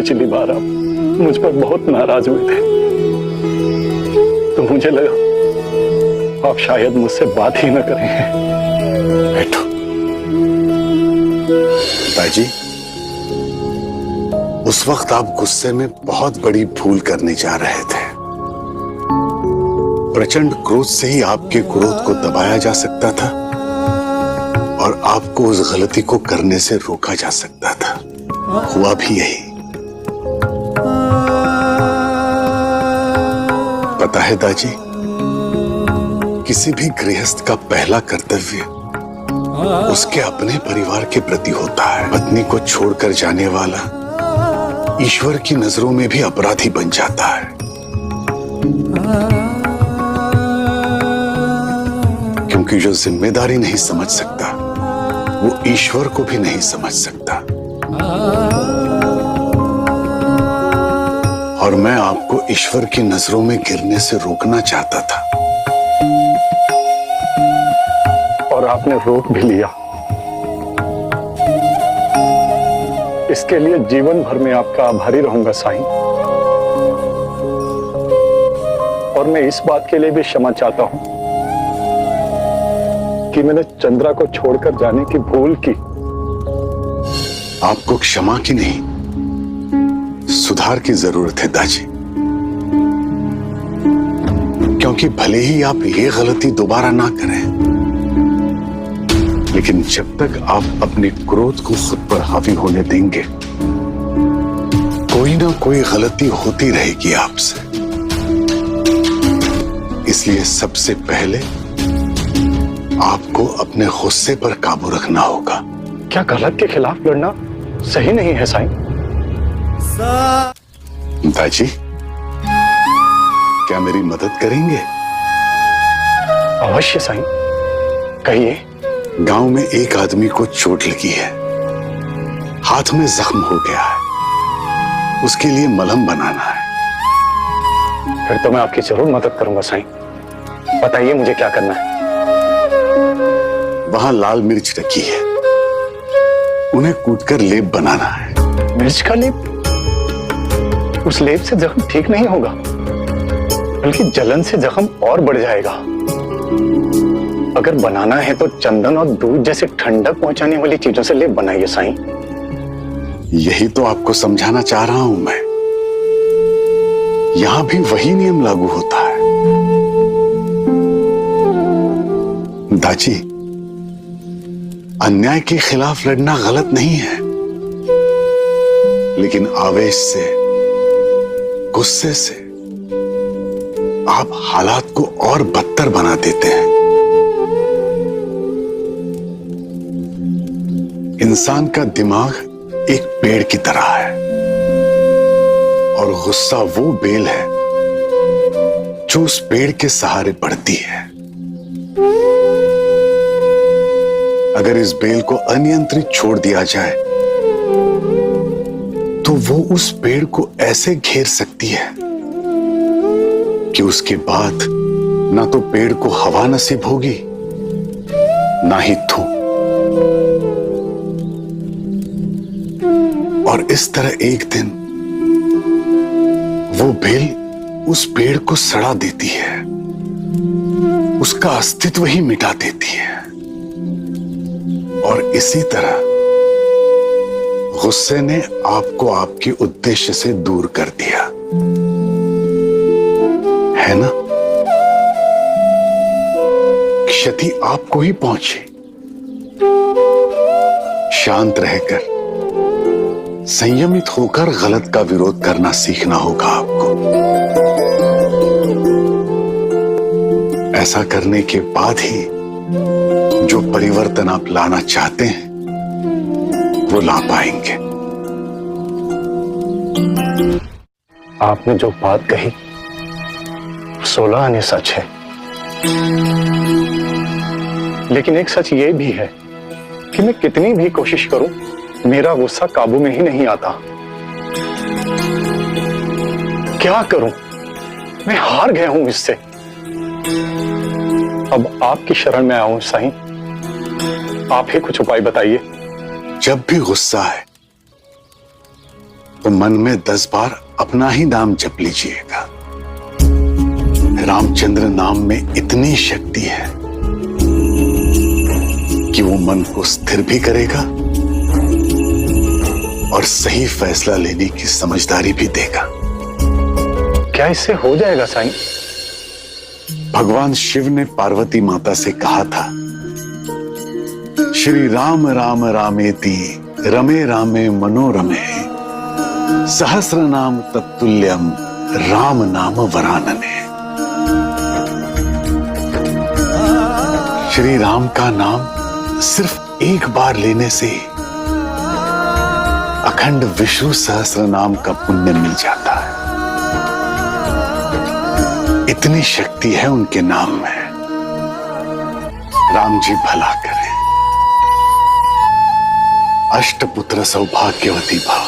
पिछली बार आप मुझ पर बहुत नाराज हुए थे, तो मुझे लगा आप शायद मुझसे बात ही न करेंगे। बैठो। पिताजी, उस वक्त आप गुस्से में बहुत बड़ी भूल करने जा रहे थे। प्रचंड क्रोध से ही आपके क्रोध को दबाया जा सकता था और आपको उस गलती को करने से रोका जा सकता था। हुआ भी यही। पता है दाजी, किसी भी गृहस्थ का पहला कर्तव्य उसके अपने परिवार के प्रति होता है। पत्नी को छोड़कर जाने वाला ईश्वर की नजरों में भी अपराधी बन जाता है, क्योंकि जो जिम्मेदारी नहीं समझ सकता वो ईश्वर को भी नहीं समझ सकता। और मैं आपको ईश्वर की नजरों में गिरने से रोकना चाहता था, और आपने रोक भी लिया। इसके लिए जीवन भर में आपका आभारी रहूंगा साईं। और मैं इस बात के लिए भी क्षमा चाहता हूं कि मैंने चंद्रा को छोड़कर जाने की भूल की। आपको क्षमा की नहीं, सुधार की जरूरत है दाजी। क्योंकि भले ही आप ये गलती दोबारा ना करें, लेकिन जब तक आप अपने क्रोध को खुद पर हावी होने देंगे, कोई ना कोई गलती होती रहेगी आपसे। इसलिए सबसे पहले आपको अपने गुस्से पर काबू रखना होगा। क्या गलत के खिलाफ लड़ना सही नहीं है साईं? दाजी, क्या मेरी मदद करेंगे? अवश्य साईं, कहिए। गांव में एक आदमी को चोट लगी है, हाथ में जख्म हो गया है, उसके लिए मलहम बनाना है। फिर तो मैं आपकी जरूर मदद करूंगा साईं। बताइए मुझे क्या करना है। वहां लाल मिर्च रखी है, उन्हें कूटकर लेप बनाना है। मिर्च का लेप? उस लेप से जख्म ठीक नहीं होगा, बल्कि जलन से जख्म और बढ़ जाएगा। अगर बनाना है तो चंदन और दूध जैसे ठंडक पहुंचाने वाली चीजों से लेप बनाइए साईं। यही तो आपको समझाना चाह रहा हूं मैं। यहां भी वही नियम लागू होता है। दाजी, अन्याय के खिलाफ लड़ना गलत नहीं है, लेकिन आवेश से, गुस्से से आप हालात को और बदतर बना देते हैं। इंसान का दिमाग एक पेड़ की तरह है, और गुस्सा वो बेल है जो उस पेड़ के सहारे बढ़ती है। अगर इस बेल को अनियंत्रित छोड़ दिया जाए तो वो उस पेड़ को ऐसे घेर सकती है कि उसके बाद ना तो पेड़ को हवा नसीब होगी, ना ही धूप। और इस तरह एक दिन वो बेल उस पेड़ को सड़ा देती है, उसका अस्तित्व ही मिटा देती है। और इसी तरह गुस्से ने आपको आपके उद्देश्य से दूर कर दिया है ना? क्षति आपको ही पहुंची। शांत रहकर, संयमित होकर गलत का विरोध करना सीखना होगा आपको। ऐसा करने के बाद ही जो परिवर्तन आप लाना चाहते हैं वो ला पाएंगे। आपने जो बात कही 16 आने सच है, लेकिन एक सच ये भी है कि मैं कितनी भी कोशिश करूं, मेरा गुस्सा काबू में ही नहीं आता। क्या करूं? मैं हार गया हूं इससे। अब आपकी शरण में आया हूं साईं, आप ही कुछ उपाय बताइए। जब भी गुस्सा है तो मन में 10 बार अपना ही नाम जप लीजिएगा। रामचंद्र नाम में इतनी शक्ति है कि वो मन को स्थिर भी करेगा और सही फैसला लेने की समझदारी भी देगा। क्या इससे हो जाएगा साईं? भगवान शिव ने पार्वती माता से कहा था, श्री राम राम रामेति रमे रामे मनोरमे सहस्र नाम तत्तुल्यम राम नाम वरानने। श्री राम का नाम सिर्फ एक बार लेने से अखंड विष्णु सहस्र नाम का पुण्य मिल जाता है। इतनी शक्ति है उनके नाम में। राम जी भला करें, अष्टपुत्र सौभाग्यवती भव।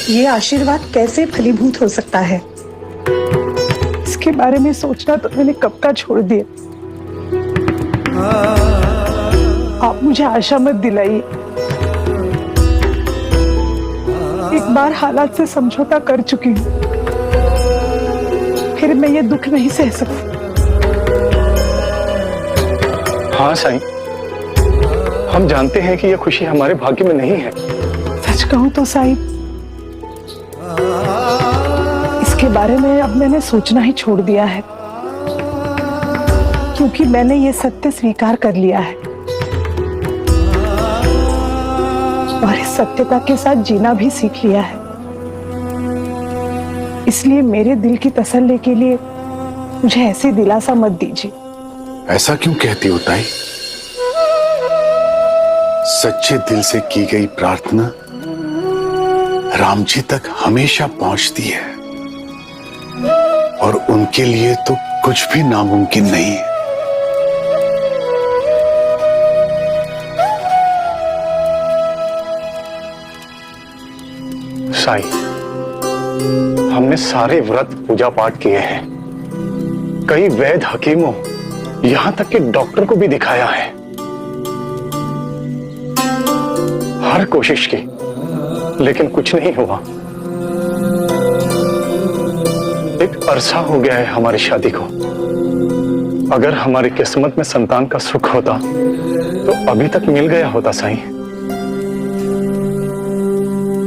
ये आशीर्वाद कैसे फलीभूत हो सकता है? इसके बारे में सोचना तो मैंने कब का छोड़ दिया। आप मुझे आशा मत दिलाइए। एक बार हालात से समझौता कर चुकी हूं, फिर मैं ये दुख नहीं सह सकती। हाँ साईं, हम जानते हैं कि यह खुशी हमारे भाग्य में नहीं है। सच कहूं तो साहिब, इसके बारे में अब मैंने सोचना ही छोड़ दिया है, क्योंकि मैंने ये सत्य स्वीकार कर लिया है और इस सत्यता के साथ जीना भी सीख लिया है। इसलिए मेरे दिल की तसल्ली के लिए मुझे ऐसी दिलासा मत दीजिए। ऐसा क्यों कहती हो ताई? सच्चे दिल से की गई प्रार्थना राम जी तक हमेशा पहुंचती है और उनके लिए तो कुछ भी नामुमकिन नहीं है। साईं, हमने सारे व्रत पूजा पाठ किए हैं, कई वैद्य हकीमों यहां तक कि डॉक्टर को भी दिखाया है, हर कोशिश की, लेकिन कुछ नहीं हुआ। एक अरसा हो गया है हमारी शादी को। अगर हमारी किस्मत में संतान का सुख होता तो अभी तक मिल गया होता साईं।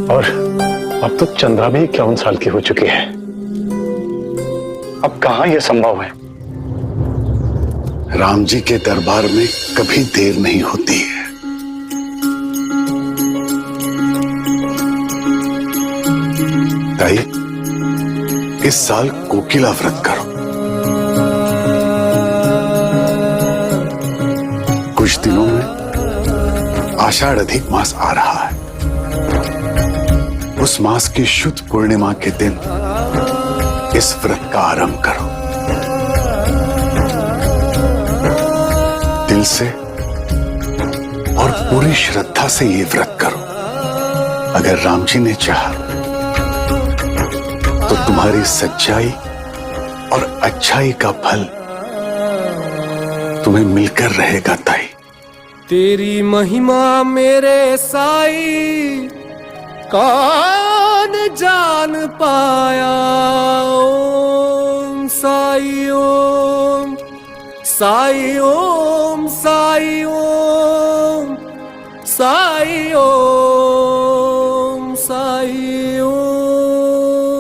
और अब तो चंद्रा भी 51 साल की हो चुकी है। अब कहां यह संभव है? राम जी के दरबार में कभी देर नहीं होती है। ताई, इस साल कोकिला व्रत करो। कुछ दिनों में आषाढ़ अधिक मास आ रहा है। उस मास की शुद्ध पूर्णिमा के दिन इस व्रत का आरंभ करो। दिल से और पूरी श्रद्धा से ये व्रत करो। अगर राम जी ने चाहा तो तुम्हारी सच्चाई और अच्छाई का फल तुम्हें मिलकर रहेगा ताई। तेरी महिमा मेरे साईं कौन जान पाया। ओम साई ओम साई ओम साई ओम साई ओम साई ओम।